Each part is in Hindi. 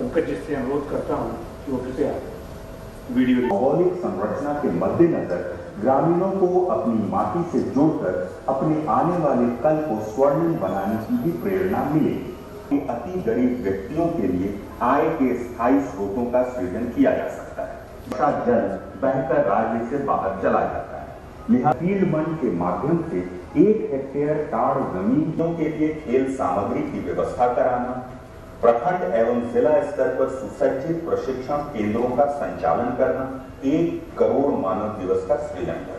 पंकज जी से अनुरोध करता हूँ कि वो कृपया वीडियो। भौगोलिक संरचना के मद्देनजर ग्रामीणों को अपनी माटी से जोड़कर अपने आने वाले कल को स्वर्णिम बनाने की भी प्रेरणा मिलेगी। अति गरीब व्यक्तियों के लिए आय के स्थायी स्रोतों का सृजन किया जा सकता है। वर्षा जल बहकर राज्य से बाहर चला जाता है। लिहाजा फील्ड फंड के माध्यम से 1 हेक्टेयर टाड़ जमीनों के लिए खेल सामग्री की व्यवस्था कराना, प्रखंड एवं जिला स्तर पर सुसज्जित प्रशिक्षण केंद्रों का संचालन करना, 1 करोड़ मानव दिवस का सृजन करना।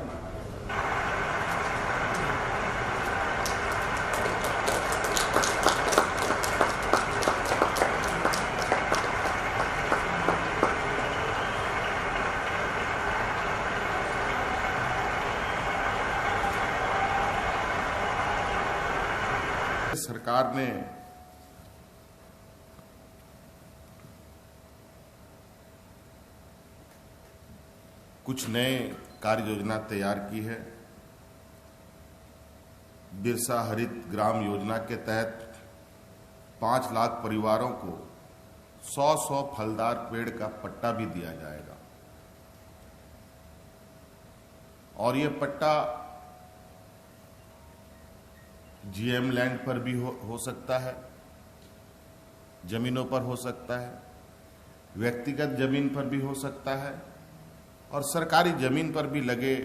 सरकार ने कुछ नए कार्य योजना तैयार की है। बिरसा हरित ग्राम योजना के तहत 5 लाख परिवारों को 100 फलदार पेड़ का पट्टा भी दिया जाएगा और ये पट्टा जीएम लैंड पर भी हो सकता है, जमीनों पर हो सकता है, व्यक्तिगत जमीन पर भी हो सकता है और सरकारी जमीन पर भी लगे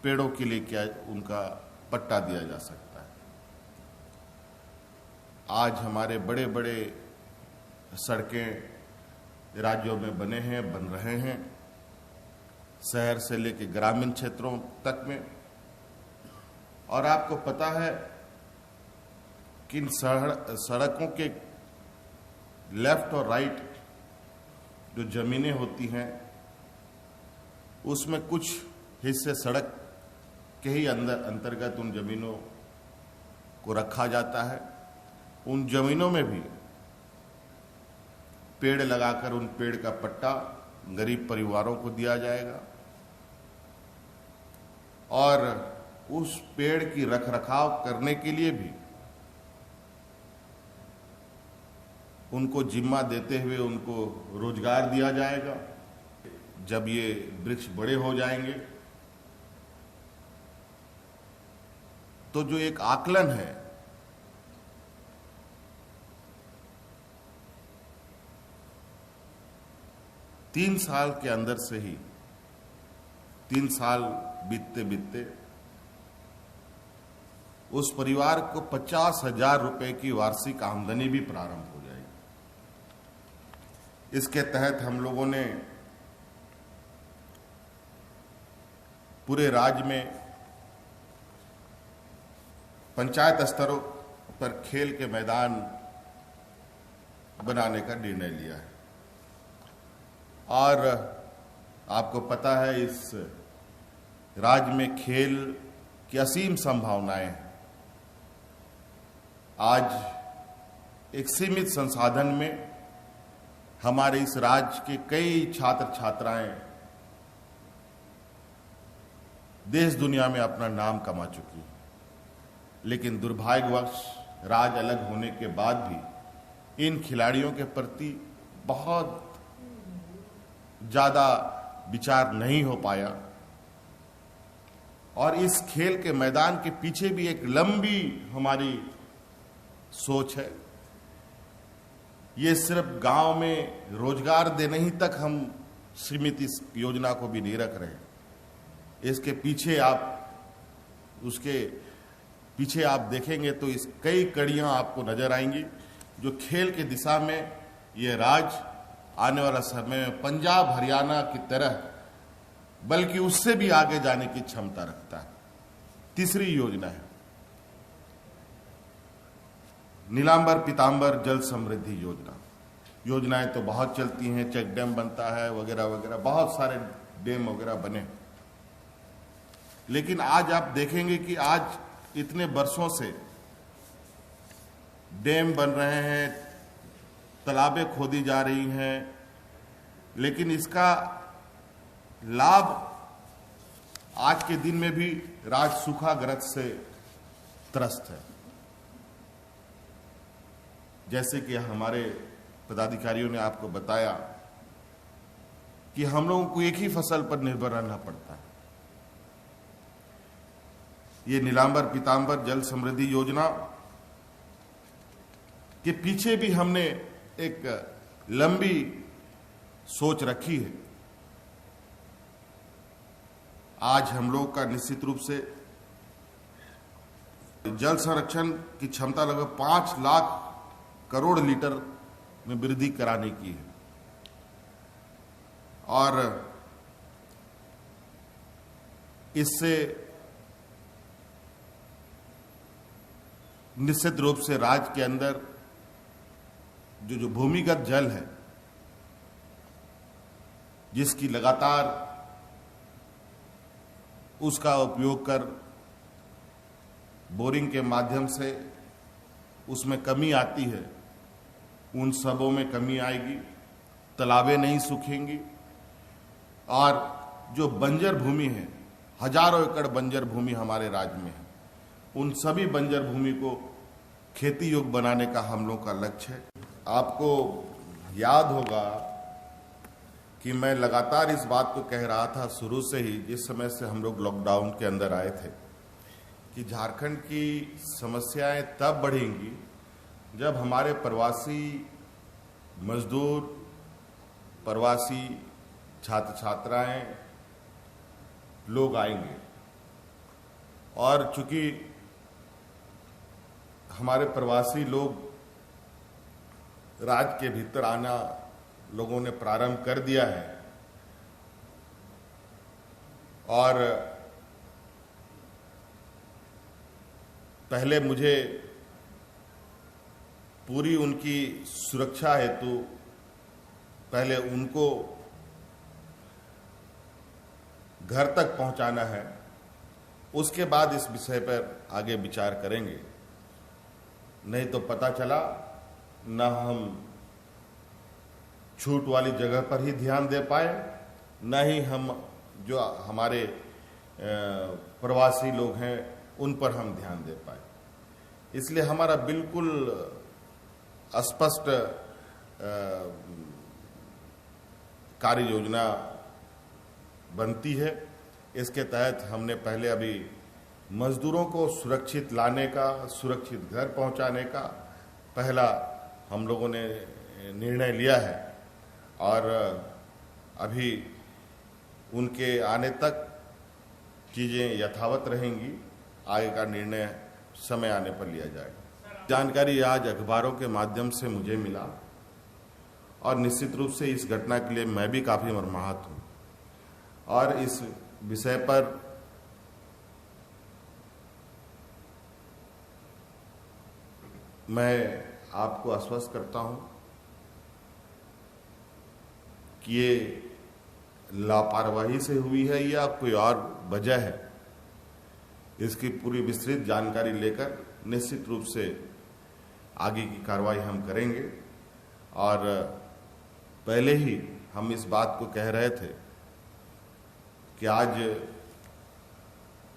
पेड़ों के लिए क्या उनका पट्टा दिया जा सकता है। आज हमारे बड़े बड़े सड़कें राज्यों में बने हैं, बन रहे हैं, शहर से लेकर ग्रामीण क्षेत्रों तक में। और आपको पता है कि इन सड़कों के लेफ्ट और राइट जो जमीनें होती हैं उसमें कुछ हिस्से सड़क के ही अंतर्गत उन जमीनों को रखा जाता है। उन जमीनों में भी पेड़ लगाकर उन पेड़ का पट्टा गरीब परिवारों को दिया जाएगा और उस पेड़ की रखरखाव करने के लिए भी उनको जिम्मा देते हुए उनको रोजगार दिया जाएगा। जब ये वृक्ष बड़े हो जाएंगे तो जो एक आकलन है तीन साल के अंदर से ही 3 साल बीतते बीतते उस परिवार को 50,000 रुपए की वार्षिक आमदनी भी प्रारंभ हो जाएगी। इसके तहत हम लोगों ने पूरे राज्य में पंचायत स्तरों पर खेल के मैदान बनाने का निर्णय लिया है और आपको पता है इस राज्य में खेल की असीम संभावनाएं हैं। आज एक सीमित संसाधन में हमारे इस राज्य के कई छात्र छात्राएं देश दुनिया में अपना नाम कमा चुकी हैं, लेकिन दुर्भाग्यवश राज्य अलग होने के बाद भी इन खिलाड़ियों के प्रति बहुत ज्यादा विचार नहीं हो पाया और इस खेल के मैदान के पीछे भी एक लंबी हमारी सोच है। ये सिर्फ गांव में रोजगार देने ही तक हम सीमित इस योजना को भी नहीं रख रहे हैं। इसके पीछे उसके पीछे आप देखेंगे तो इस कई कड़ियां आपको नजर आएंगी जो खेल की दिशा में ये राज्य आने वाला समय में पंजाब हरियाणा की तरह बल्कि उससे भी आगे जाने की क्षमता रखता है। तीसरी योजना है नीलांबर पीतांबर जल समृद्धि योजना। योजनाएं तो बहुत चलती हैं, चेक डैम बनता है वगैरह वगैरह, बहुत सारे डैम वगैरह बने, लेकिन आज आप देखेंगे कि आज इतने वर्षों से डैम बन रहे हैं, तालाबें खोदी जा रही हैं, लेकिन इसका लाभ आज के दिन में भी राज्य सूखाग्रस्त से त्रस्त है। जैसे कि हमारे पदाधिकारियों ने आपको बताया कि हम लोगों को एक ही फसल पर निर्भर रहना पड़ता है। ये नीलांबर पीतांबर जल समृद्धि योजना के पीछे भी हमने एक लंबी सोच रखी है। आज हम लोग का निश्चित रूप से जल संरक्षण की क्षमता लगभग 5 लाख करोड़ लीटर में वृद्धि कराने की है और इससे निश्चित रूप से राज्य के अंदर जो भूमिगत जल है, जिसकी लगातार उसका उपयोग कर बोरिंग के माध्यम से उसमें कमी आती है, उन सबों में कमी आएगी, तालाबें नहीं सूखेंगी और जो बंजर भूमि है, हजारों एकड़ बंजर भूमि हमारे राज्य में है, उन सभी बंजर भूमि को खेती योग्य बनाने का हम लोग का लक्ष्य है। आपको याद होगा कि मैं लगातार इस बात को कह रहा था शुरू से ही, जिस समय से हम लोग लॉकडाउन के अंदर आए थे, कि झारखंड की समस्याएं तब बढ़ेंगी जब हमारे प्रवासी मजदूर, प्रवासी छात्र छात्राएं लोग आएंगे और चूंकि हमारे प्रवासी लोग राज्य के भीतर आना लोगों ने प्रारंभ कर दिया है और पहले मुझे पूरी उनकी सुरक्षा हेतु पहले उनको घर तक पहुंचाना है, उसके बाद इस विषय पर आगे विचार करेंगे। नहीं तो पता चला न हम छूट वाली जगह पर ही ध्यान दे पाए, न ही हम जो हमारे प्रवासी लोग हैं उन पर हम ध्यान दे पाए। इसलिए हमारा बिल्कुल स्पष्ट कार्य योजना बनती है। इसके तहत हमने पहले अभी मजदूरों को सुरक्षित लाने का, सुरक्षित घर पहुंचाने का पहला हम लोगों ने निर्णय लिया है और अभी उनके आने तक चीजें यथावत रहेंगी, आगे का निर्णय समय आने पर लिया जाएगा। जानकारी आज अखबारों के माध्यम से मुझे मिला और निश्चित रूप से इस घटना के लिए मैं भी काफी मर्माहत हूं और इस विषय पर मैं आपको आश्वस्त करता हूं कि ये लापरवाही से हुई है या कोई और वजह है। इसकी पूरी विस्तृत जानकारी लेकर निश्चित रूप से आगे की कार्रवाई हम करेंगे और पहले ही हम इस बात को कह रहे थे कि आज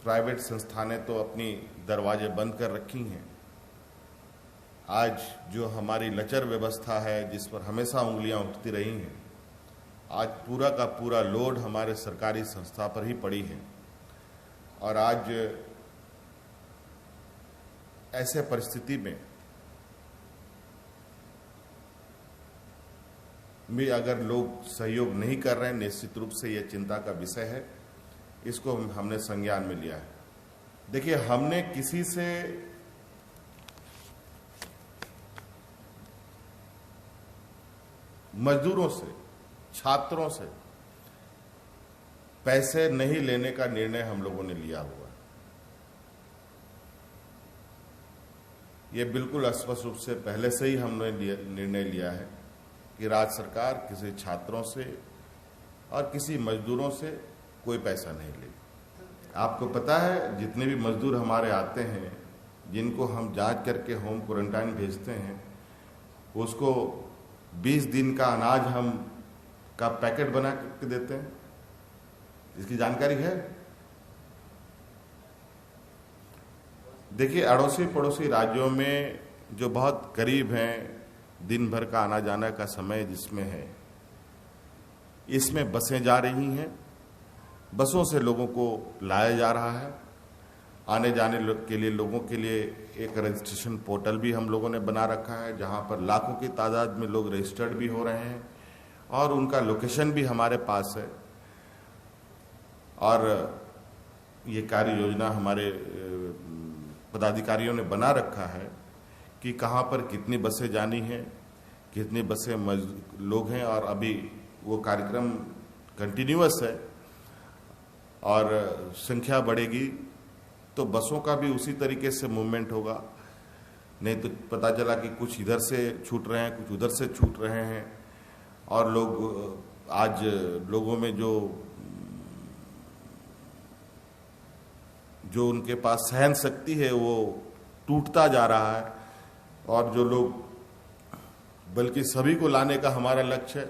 प्राइवेट संस्थानें तो अपनी दरवाजे बंद कर रखी हैं। आज जो हमारी लचर व्यवस्था है, जिस पर हमेशा उंगलियां उठती रही हैं, आज पूरा का पूरा लोड हमारे सरकारी संस्था पर ही पड़ी है और आज ऐसे परिस्थिति में भी अगर लोग सहयोग नहीं कर रहे हैं, निश्चित रूप से यह चिंता का विषय है। इसको हमने संज्ञान में लिया है। देखिए, हमने किसी से मजदूरों से, छात्रों से पैसे नहीं लेने का निर्णय हम लोगों ने लिया हुआ है। ये बिल्कुल स्पष्ट रूप से पहले से ही हमने निर्णय लिया है कि राज्य सरकार किसी छात्रों से और किसी मजदूरों से कोई पैसा नहीं लेगी। आपको पता है, जितने भी मजदूर हमारे आते हैं, जिनको हम जांच करके होम क्वारंटाइन भेजते हैं, उसको 20 दिन का अनाज हम का पैकेट बना करके देते हैं। इसकी जानकारी है। देखिए, अड़ोसी पड़ोसी राज्यों में जो बहुत करीब हैं, दिन भर का आना जाना का समय जिसमें है, इसमें बसें जा रही हैं, बसों से लोगों को लाया जा रहा है। आने जाने के लिए लोगों के लिए एक रजिस्ट्रेशन पोर्टल भी हम लोगों ने बना रखा है, जहां पर लाखों की तादाद में लोग रजिस्टर्ड भी हो रहे हैं और उनका लोकेशन भी हमारे पास है। और ये कार्य योजना हमारे पदाधिकारियों ने बना रखा है कि कहां पर कितनी बसें जानी हैं, कितनी बसें लोग हैं, और अभी वो कार्यक्रम कंटिन्यूअस है और संख्या बढ़ेगी तो बसों का भी उसी तरीके से मूवमेंट होगा। नहीं तो पता चला कि कुछ इधर से छूट रहे हैं, कुछ उधर से छूट रहे हैं, और लोग आज लोगों में जो उनके पास सहन शक्ति है वो टूटता जा रहा है। और जो लोग, बल्कि सभी को लाने का हमारा लक्ष्य है,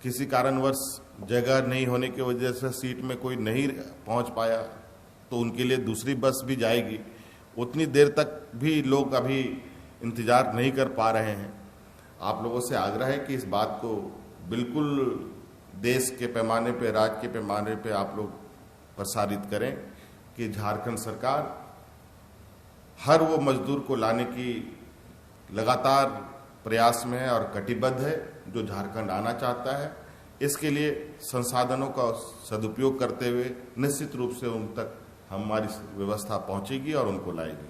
किसी कारणवश जगह नहीं होने की वजह से सीट में कोई नहीं पहुंच पाया तो उनके लिए दूसरी बस भी जाएगी। उतनी देर तक भी लोग अभी इंतजार नहीं कर पा रहे हैं। आप लोगों से आग्रह है कि इस बात को बिल्कुल देश के पैमाने पे, राज्य के पैमाने पे आप लोग प्रसारित करें कि झारखंड सरकार हर वो मजदूर को लाने की लगातार प्रयास में है और कटिबद्ध है जो झारखंड आना चाहता है। इसके लिए संसाधनों का सदुपयोग करते हुए निश्चित रूप से उन तक हमारी व्यवस्था पहुंचेगी और उनको लाएगी।